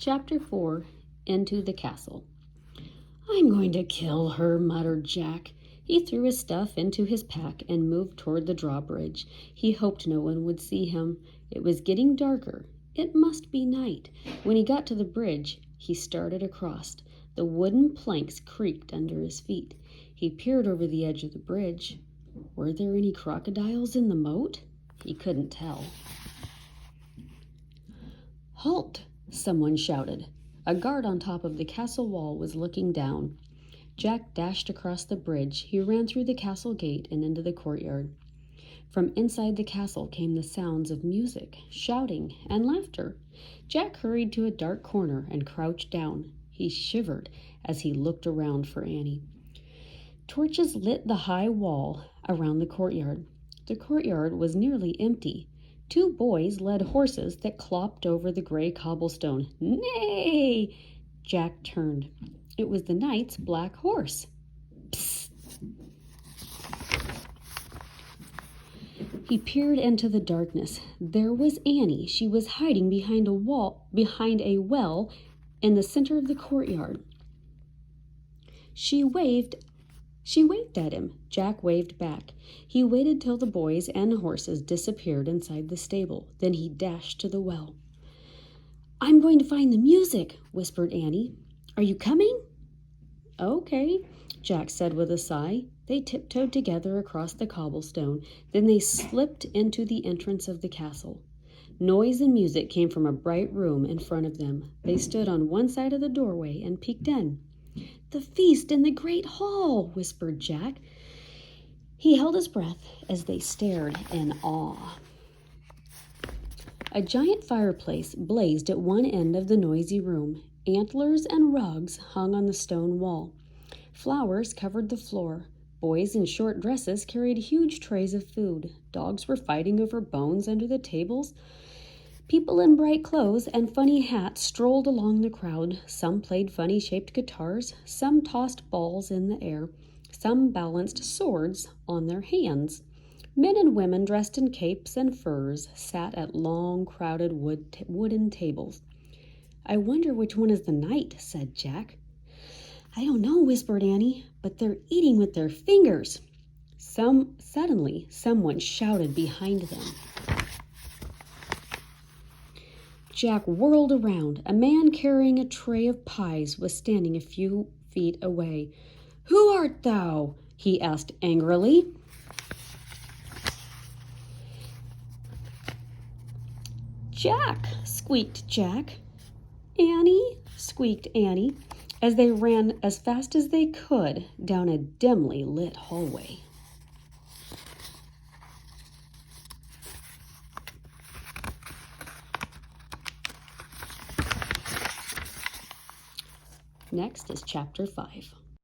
Chapter 4. Into the Castle. "I'm going to kill her," muttered Jack. He threw his stuff into his pack and moved toward the drawbridge. He hoped no one would see him. It was getting darker. It must be night. When he got to the bridge, he started across. The wooden planks creaked under his feet. He peered over the edge of the bridge. Were there any crocodiles in the moat? He couldn't tell. "Halt!" someone shouted. A guard on top of the castle wall was looking down. Jack dashed across the bridge. He ran through the castle gate and into the courtyard. From inside the castle came the sounds of music, shouting, and laughter. Jack hurried to a dark corner and crouched down. He shivered as he looked around for Annie. Torches lit the high wall around the courtyard. The courtyard was nearly empty. Two boys led horses that clopped over the gray cobblestone. "Nay!" Jack turned. It was the knight's black horse. Psst! He peered into the darkness. There was Annie. She was hiding behind a well in the center of the courtyard. She waved at him. Jack waved back. He waited till the boys and horses disappeared inside the stable. Then he dashed to the well. "I'm going to find the music," whispered Annie. "Are you coming?" "Okay," Jack said with a sigh. They tiptoed together across the cobblestone. Then they slipped into the entrance of the castle. Noise and music came from a bright room in front of them. They stood on one side of the doorway and peeked in. "The feast in the great hall," whispered Jack. He held his breath as they stared in awe. A giant fireplace blazed at one end of the noisy room. Antlers and rugs hung on the stone wall. Flowers covered the floor. Boys in short dresses carried huge trays of food. Dogs were fighting over bones under the tables. People in bright clothes and funny hats strolled along the crowd. Some played funny-shaped guitars. Some tossed balls in the air. Some balanced swords on their hands. Men and women dressed in capes and furs sat at long, crowded wooden tables. "I wonder which one is the knight," said Jack. "I don't know," whispered Annie, "but they're eating with their fingers." Suddenly, someone shouted behind them. Jack whirled around. A man carrying a tray of pies was standing a few feet away. "Who art thou?" he asked angrily. "Jack," squeaked Jack. "Annie," squeaked Annie, as they ran as fast as they could down a dimly lit hallway. Next is Chapter 5.